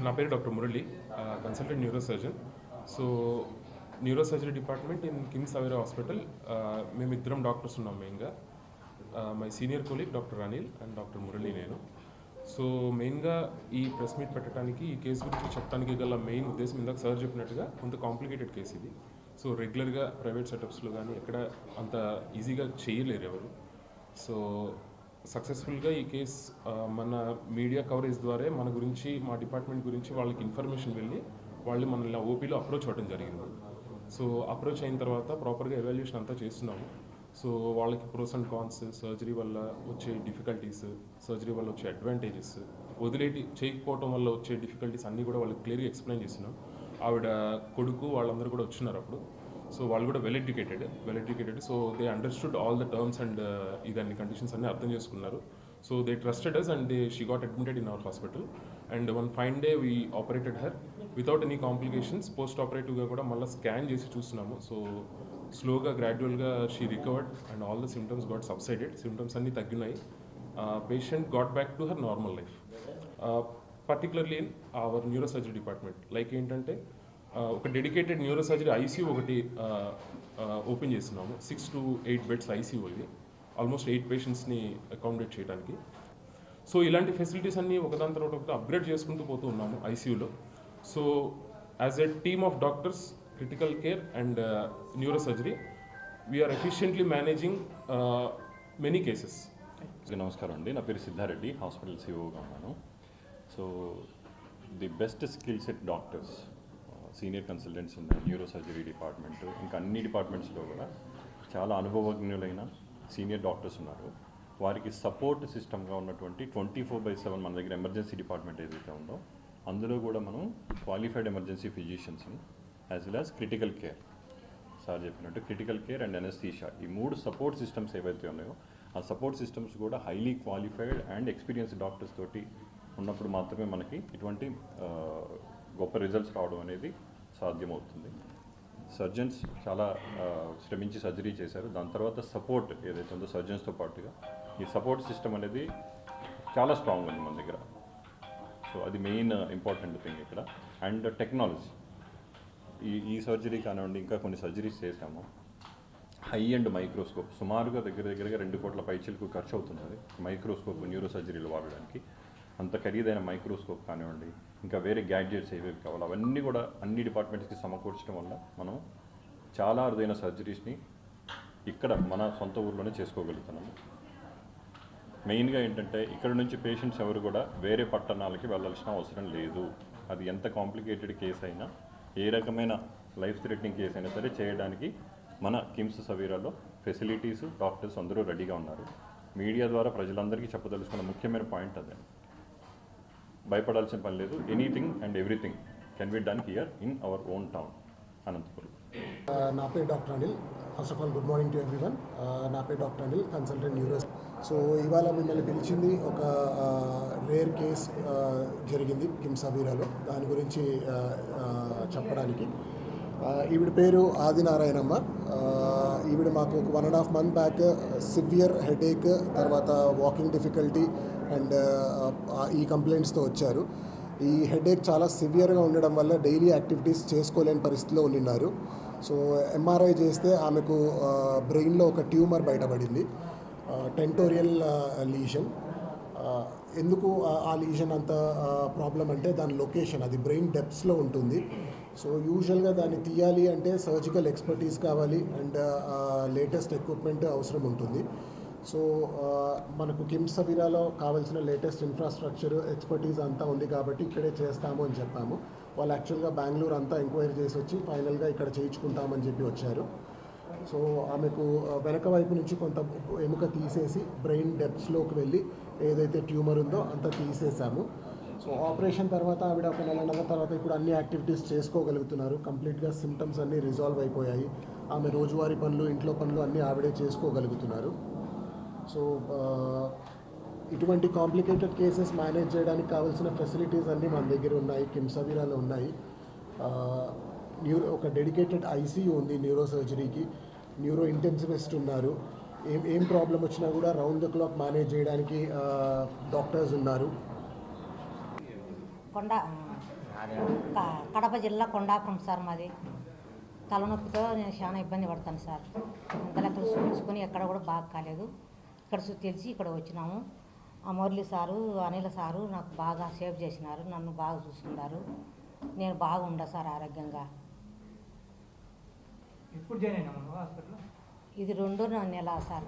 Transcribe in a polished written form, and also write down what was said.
నా పేరు doctor Murali, consultant neurosurgeon. So neurosurgery department in KIMS అవేరా హాస్పిటల్. మేము ఇద్దరం డాక్టర్స్ ఉన్నాం మెయిన్గా. My senior colleague doctor Anil and doctor Murali నేను. సో మెయిన్గా ఈ ప్రెస్ మీట్ పెట్టడానికి, ఈ కేసు గురించి చెప్పడానికి గల మెయిన్ ఉద్దేశం ఇందాక సార్ చెప్పినట్టుగా కొంత కాంప్లికేటెడ్ కేసు ఇది. సో రెగ్యులర్గా ప్రైవేట్ సెటప్స్లో కానీ ఎక్కడ అంత ఈజీగా చేయలేరు ఎవరు. సో సక్సెస్ఫుల్గా ఈ కేస్ మన మీడియా కవరేజ్ ద్వారా మన గురించి, మా డిపార్ట్మెంట్ గురించి వాళ్ళకి ఇన్ఫర్మేషన్ వెళ్ళి వాళ్ళు మనల్ని ఓపీలో అప్రోచ్ అవ్వడం జరిగింది. సో అప్రోచ్ అయిన తర్వాత ప్రాపర్గా ఎవాల్యుయేషన్ అంతా చేస్తున్నాము. సో వాళ్ళకి ప్రోస్ అండ్ కాన్స్, సర్జరీ వల్ల వచ్చే డిఫికల్టీస్, సర్జరీ వల్ల వచ్చే అడ్వాంటేజెస్, వదిలేటి చేయకపోవడం వల్ల వచ్చే డిఫికల్టీస్ అన్నీ కూడా వాళ్ళకి క్లియర్గా ఎక్స్ప్లెయిన్ చేస్తున్నాం. ఆవిడ కొడుకు వాళ్ళందరూ కూడా వచ్చినారు అప్పుడు. సో వాళ్ళు కూడా well educated. So they understood all the terms and ఇదన్ని కండిషన్స్ అన్నీ అర్థం చేసుకున్నారు. So they trusted us and she got admitted in our hospital. And one fine day we operated her without any complications. Post ఆపరేటివ్గా కూడా మళ్ళీ scan చేసి చూస్తున్నాము. So స్లోగా గ్రాడ్యువల్గా she recovered and all the symptoms got subsided. Symptoms అన్నీ తగ్గినాయి. Patient got back to her normal life. Particularly in hour neurosurgery department like ఏంటంటే ఒక డెడికేటెడ్ న్యూరోసర్జరీ ఐసీయూ ఒకటి ఓపెన్ చేస్తున్నాము. 6 to 8 బెడ్స్ ఐసీయూ ఇది, ఆల్మోస్ట్ 8 పేషెంట్స్ని అకామిడేట్ చేయడానికి. So ఇలాంటి ఫెసిలిటీస్ అన్నీ ఒకదాని తర్వాత ఒకటి అప్గ్రేడ్ చేసుకుంటూ పోతూ ఉన్నాము ఐసీయూలో. So as a team of doctors, critical care and neurosurgery, we are efficiently managing many cases. నమస్కారం అండి, నా పేరు సిద్ధారెడ్డి, హాస్పిటల్ సిఓగా ఉన్నాను. So the best skill set doctors, senior consultants in neurosurgery department, ఇంకా అన్ని డిపార్ట్మెంట్స్లో కూడా చాలా అనుభవజ్ఞులైన సీనియర్ డాక్టర్స్ ఉన్నారు. వారికి సపోర్ట్ సిస్టమ్గా ఉన్నటువంటి 24/7 మన దగ్గర ఎమర్జెన్సీ డిపార్ట్మెంట్ ఏదైతే ఉందో అందులో కూడా మనం క్వాలిఫైడ్ ఎమర్జెన్సీ ఫిజిషియన్స్ని as well as critical care, sir చెప్పినట్టు క్రిటికల్ కేర్ అండ్ ఎనస్థీషియా, ఈ 3 సపోర్ట్ సిస్టమ్స్ ఏవైతే ఉన్నాయో ఆ సపోర్ట్ సిస్టమ్స్ కూడా highly qualified and experienced doctors తోటి ఉన్నప్పుడు మాత్రమే మనకి ఇటువంటి గొప్ప రిజల్ట్స్ రావడం అనేది సాధ్యమవుతుంది. సర్జన్స్ చాలా శ్రమించి సర్జరీ చేశారు. దాని తర్వాత సపోర్ట్ ఏదైతే ఉందో సర్జన్స్తో పాటుగా ఈ సపోర్ట్ సిస్టమ్ అనేది చాలా స్ట్రాంగ్ ఉంది మన దగ్గర. సో అది మెయిన్ ఇంపార్టెంట్ థింగ్ ఇక్కడ. అండ్ టెక్నాలజీ, ఈ సర్జరీ కానివ్వండి, ఇంకా కొన్ని సర్జరీస్ చేశాము. హై అండ్ మైక్రోస్కోప్, సుమారుగా దగ్గరగా 2 కోట్ల పైచిలకు ఖర్చు అవుతున్నది మైక్రోస్కోప్ న్యూరో సర్జరీలో వాడడానికి. అంత ఖరీదైన మైక్రోస్కోప్ కానివ్వండి, ఇంకా వేరే గ్యాడ్జెట్స్ ఏవేవి కావాలో అవన్నీ కూడా అన్ని డిపార్ట్మెంట్స్కి సమకూర్చడం వల్ల మనం చాలా అరుదైన సర్జరీస్ని ఇక్కడ మన సొంత ఊర్లోనే చేసుకోగలుగుతున్నాము. మెయిన్గా ఏంటంటే ఇక్కడ నుంచి పేషెంట్స్ ఎవరు కూడా వేరే పట్టణాలకి వెళ్ళాల్సిన అవసరం లేదు. అది ఎంత కాంప్లికేటెడ్ కేసు అయినా, ఏ రకమైన లైఫ్ థ్రెటనింగ్ కేసు అయినా సరే చేయడానికి మన కిమ్స్ సవేరాలో ఫెసిలిటీస్, డాక్టర్స్ అందరూ రెడీగా ఉన్నారు. మీడియా ద్వారా ప్రజలందరికీ చెప్పదలుచుకున్న ముఖ్యమైన పాయింట్ అదే, భయపడాల్సిన పని లేదు. Anything and everything can be done here in our own town Anantapuram. నా పేరు doctor Anil. First of all good morning to everyone. నా పేరు doctor Anil, consultant neuro. So ఇవాళ మిమ్మల్ని పిలిచింది ఒక రేర్ కేస్ జరిగింది కిమ్స్ అవేరాలో, దాని గురించి చెప్పడానికి. ఈవిడ పేరు ఆదినారాయణమ్మ. ఈవిడ మాకు ఒక 1.5 month బ్యాక్ సివియర్ హెడేక్, తర్వాత వాకింగ్ డిఫికల్టీ అండ్ ఈ కంప్లైంట్స్తో వచ్చారు. ఈ హెడేక్ చాలా సివియర్గా ఉండడం వల్ల డైలీ యాక్టివిటీస్ చేసుకోలేని పరిస్థితిలో ఉన్నారు. సో ఎంఆర్ఐ చేస్తే ఆమెకు బ్రెయిన్లో ఒక ట్యూమర్ బయటపడింది, టెంటోరియల్ లీషన్. ఎందుకు ఆ లీషన్ అంత ప్రాబ్లం అంటే దాని లొకేషన్, అది బ్రెయిన్ డెప్త్స్లో ఉంటుంది. సో యూజువల్గా దాన్ని తీయాలి అంటే సర్జికల్ ఎక్స్పర్టీస్ కావాలి అండ్ లేటెస్ట్ ఎక్విప్మెంట్ అవసరం ఉంటుంది. సో మనకు కిమ్స్ అవేరాలో కావాల్సిన లేటెస్ట్ ఇన్ఫ్రాస్ట్రక్చర్, ఎక్స్పర్టీస్ అంతా ఉంది కాబట్టి ఇక్కడే చేస్తాము అని చెప్పాము. వాళ్ళు యాక్చువల్గా బెంగళూరు అంతా ఎంక్వైరీ చేసి వచ్చి ఫైనల్గా ఇక్కడ చేయించుకుంటామని చెప్పి వచ్చారు. సో ఆమెకు వెనక వైపు నుంచి కొంత ఎముక తీసేసి బ్రెయిన్ డెప్త్స్లోకి వెళ్ళి ఏదైతే ట్యూమర్ ఉందో అంతా తీసేసాము. సో ఆపరేషన్ తర్వాత ఆవిడ ఒక నెల తర్వాత ఇప్పుడు అన్ని యాక్టివిటీస్ చేసుకోగలుగుతున్నారు. కంప్లీట్గా సిమ్టమ్స్ అన్నీ రిజాల్వ్ అయిపోయాయి. ఆమె రోజువారీ పనులు, ఇంట్లో పనులు అన్నీ ఆవిడే చేసుకోగలుగుతున్నారు. సో ఇటువంటి కాంప్లికేటెడ్ కేసెస్ మేనేజ్ చేయడానికి కావాల్సిన ఫెసిలిటీస్ అన్నీ మన దగ్గర ఉన్నాయి, కిమ్స్ అవేరాలో ఉన్నాయి. ఒక డెడికేటెడ్ ఐసీయూ ఉంది న్యూరో సర్జరీకి, న్యూరో ఇంటెన్సివిస్ట్ ఉన్నారు. ఏం ప్రాబ్లం వచ్చినా కూడా రౌండ్ ద క్లాక్ మేనేజ్ చేయడానికి డాక్టర్స్ ఉన్నారు. కడప జిల్లా కొండాపురం సార్ మాది. తలనొప్పితో నేను చాలా ఇబ్బంది పడతాను సార్. అంత లెక్కలు చూపించుకొని ఎక్కడ కూడా బాగా కాలేదు. ఇక్కడ తెలిసి ఇక్కడ వచ్చినాము. ఆ మురళి సారు, అనిల్ సారు నాకు బాగా సేవ్ చేసినారు, నన్ను బాగా చూసుకున్నారు. నేను బాగుండా సార్ ఆరోగ్యంగా. ఎప్పుడు జాయిన్ అయినాము హాస్పిటల్లో? ఇది 2వ నెల సార్.